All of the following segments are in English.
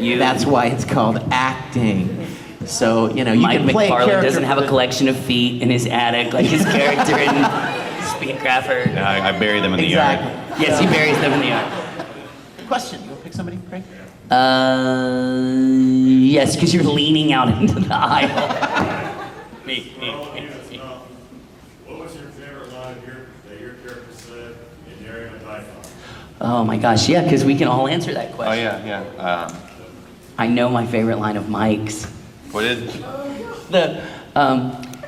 That's why it's called acting. So, you know, you Mike can play a Mcfarland character. doesn't have a collection of feet in his attic like his character in Speed Crawford. I bury them in the Exactly. yard. Yes, he buries them in the yard. Question, you want to pick somebody, Craig? Yes, because you're leaning out into the aisle. Me. What was your favorite line that your character said in Narrating a Python? Oh my gosh, yeah, because we can all answer that Oh question. yeah. I know my favorite line of Mike's. What is it? The,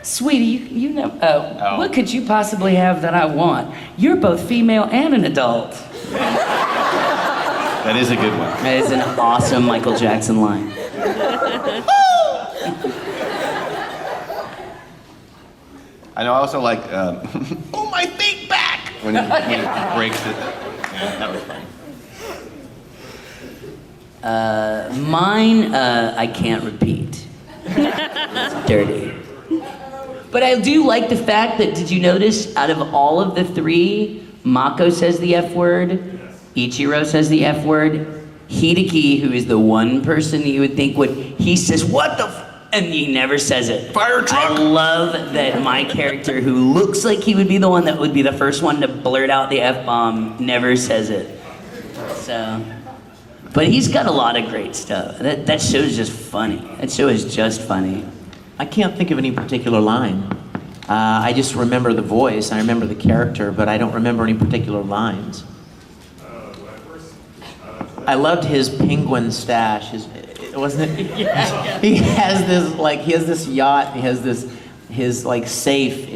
sweetie, you know, Oh. what could you possibly have that I want? You're both female and an adult. That is a good one. That is an awesome Michael Jackson line. I know. I also like. Oh, my big back! When he breaks it. Yeah, that was funny. Mine, I can't repeat. It's dirty. But I do like the fact that, did you notice, out of all of the three, Mako says the F word, Ichiro says the F word, Hideki, who is the one person you would think would, he says, what the f, and he never says it. Fire truck! I love that my character, who looks like he would be the one that would be the first one to blurt out the F-bomb, never says it. So, but he's got a lot of great stuff. That show is just funny. That show is just funny. I can't think of any particular line. I just remember the voice, I remember the character, but I don't remember any particular lines. I loved his penguin stash. Wasn't it? Yeah. He has this yacht. He has this. His like safe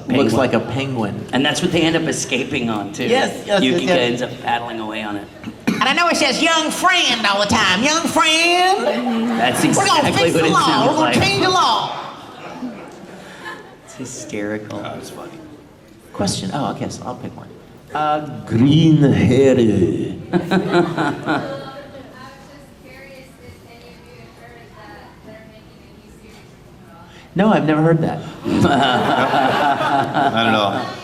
looks like a penguin. And that's what they end up escaping on too. Yes, yes, Yukika yes. ends up paddling away on it. And I know it says "young friend" all the time. Young friend. That's We're gonna exactly fix what the it law. sounds We're gonna like. change the law. It's hysterical. Oh, it's funny. Question. Oh, I guess I'll pick one. Green hair. No, I've never heard that. I don't know.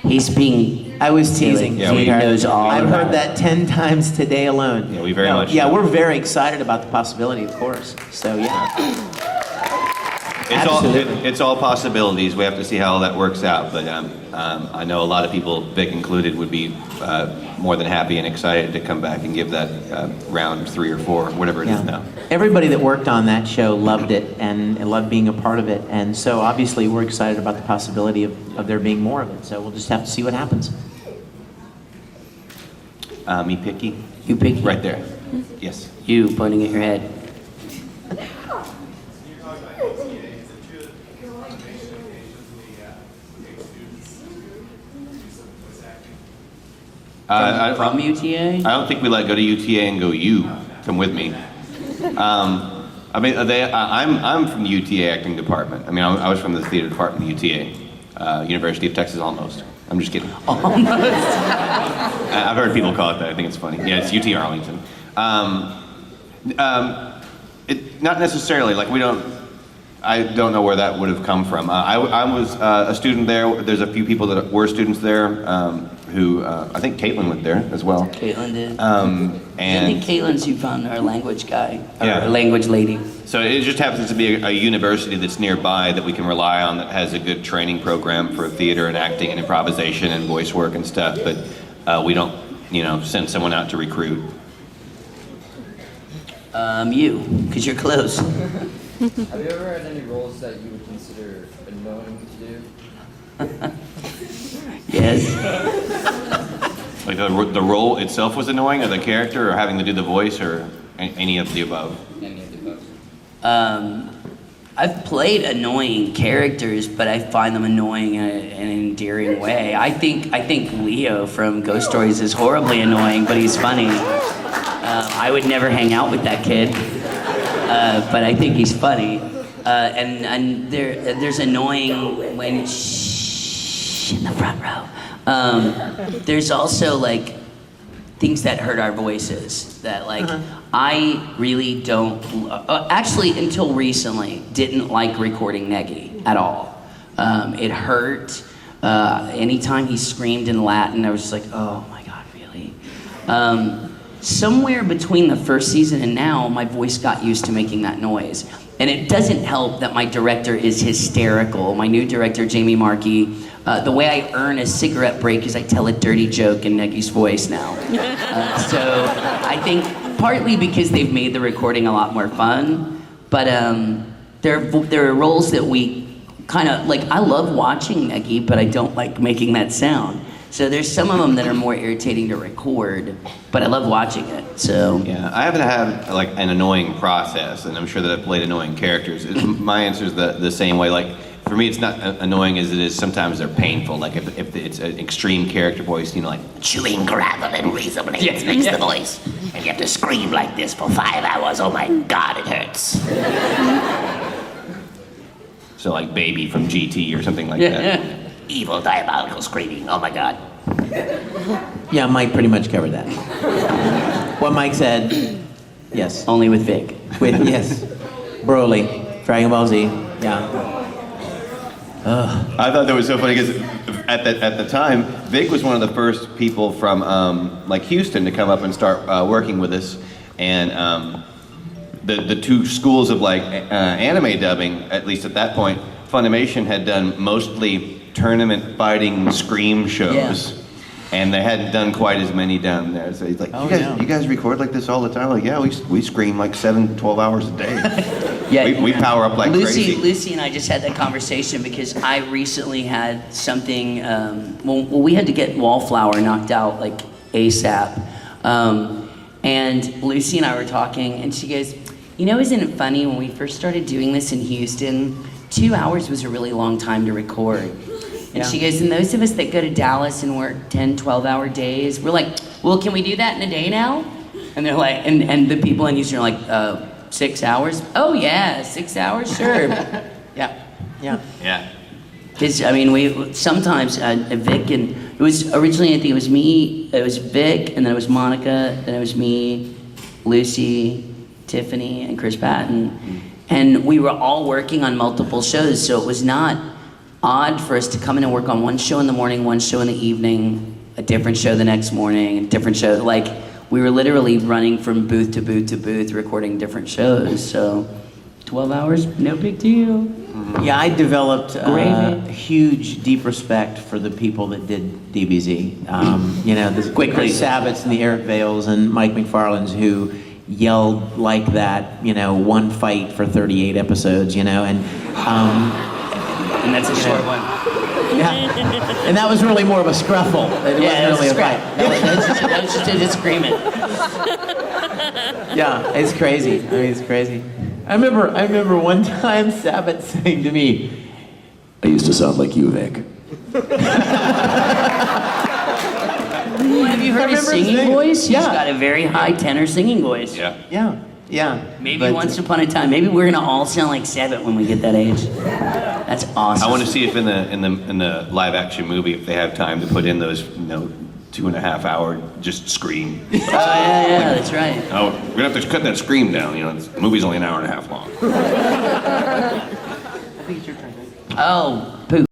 He's being. I was teasing. Yeah, he knows all. I've about heard that 10 times today alone. Yeah, we very much Yeah, do. we're very excited about the possibility, of course. So yeah. It's all possibilities. We have to see how that works out. But I know a lot of people, Vic included, would be more than happy and excited to come back and give that round 3 or 4, whatever it is now. Everybody that worked on that show loved it and loved being a part of it. And so obviously we're excited about the possibility of there being more of it. So we'll just have to see what happens. Me picky? You pick Right there. Yes. You pointing at your head. From UTA? I don't think we let go to UTA and go, you, come with me. I mean, I'm from the UTA acting department. I mean, I was from the theater department of UTA, University of Texas almost. I'm just kidding. Almost. I've heard people call it that. I think it's funny. Yeah, it's UT Arlington. Not necessarily, like I don't know where that would have come from. I was a student there. There's a few people that were students there who, I think Caitlin went there as well. Caitlin did. And I think Caitlin's you found our language guy, or Yeah. our language lady. so it just happens to be a university that's nearby that we can rely on, that has a good training program for theater and acting and improvisation and voice work and stuff, but we don't, send someone out to recruit. You, because you're close. Have you ever had any roles that you would consider annoying to do? Yes. Like the role itself was annoying, or the character, or having to do the voice, or any of the above? Any of the above. I've played annoying characters, but I find them annoying in an endearing way. I think Leo from Ghost Stories is horribly annoying, but he's funny. I would never hang out with that kid, but I think he's funny. And there's annoying when shh in the front row. There's also like things that hurt our voices that like I really don't actually until recently didn't like recording Negi at all. It hurt. Anytime he screamed in Latin, I was just like, oh my god, really? somewhere between the first season and now, my voice got used to making that noise. And it doesn't help that my director is hysterical. My new director, Jamie Markey, the way I earn a cigarette break is I tell a dirty joke in Negi's voice now. So I think partly because they've made the recording a lot more fun, but there are roles that we kind of, like, I love watching Negi, but I don't like making that sound. So there's some of them that are more irritating to record, but I love watching it, so. Yeah, I happen to have like an annoying process, and I'm sure that I've played annoying characters. My answer is the same way. Like, for me, it's not annoying as it is sometimes they're painful. Like if it's an extreme character voice, you know, like chewing gravel and razor blades makes the voice, and you have to scream like this for 5 hours. Oh my God, it hurts. So like Baby from GT or something like that. Evil, diabolical screaming. Oh my God. Yeah, Mike pretty much covered that. What Mike said, yes. Only with Vic. With, yes. Broly, Dragon Ball Z, yeah. I thought that was so funny because at the time, Vic was one of the first people from like Houston to come up and start working with us, and the two schools of like anime dubbing, at least at that point, Funimation had done mostly tournament fighting scream shows. Yeah. And they hadn't done quite as many down there. So he's like, you guys record like this all the time? Like, yeah, we scream like 7-12 hours a day. Yeah, we power up like crazy. Lucy and I just had that conversation because I recently had something, well, we had to get Wallflower knocked out like ASAP. And Lucy and I were talking and she goes, you know, isn't it funny when we first started doing this in Houston, 2 hours was a really long time to record. And she goes, and those of us that go to Dallas and work 10, 12-hour days, we're like, well, can we do that in a day now? And they're like, and the people in Houston are like, 6 hours? Oh yeah, 6 hours, sure. Yeah. Because, I mean, we sometimes, Vic and, it was originally, I think it was me, it was Vic, and then it was Monica, then it was me, Lucy, Tiffany, and Chris Patton. And we were all working on multiple shows, so it was not odd for us to come in and work on one show in the morning, one show in the evening, a different show the next morning, a different show. Like, we were literally running from booth to booth to booth, recording different shows. So 12 hours, no big deal. Yeah, I developed Gravy. huge, deep respect for the people that did DBZ. You know, the Chris Sabatts and the Eric Vales and Mike Mcfarlands who yelled like that, you know, one fight for 38 episodes, you know, and And that's a short one. yeah. And that was really more of a scruffle. It wasn't really a fight. That was just a disagreement. Yeah, it's crazy. I mean, it's crazy. I remember one time Sabat saying to me, "I used to sound like you, Vic." Have you heard his singing saying- voice? He's Yeah. got a very high tenor singing voice. Yeah. Yeah. Maybe But- once upon a time. Maybe we're gonna all sound like Sabat when we get that age. That's awesome. I want to see if in the live action movie, if they have time to put in those, 2.5 hour just scream. Oh yeah, that's right. Oh, we're gonna have to cut that scream down. The movie's only an hour and a half long. Oh,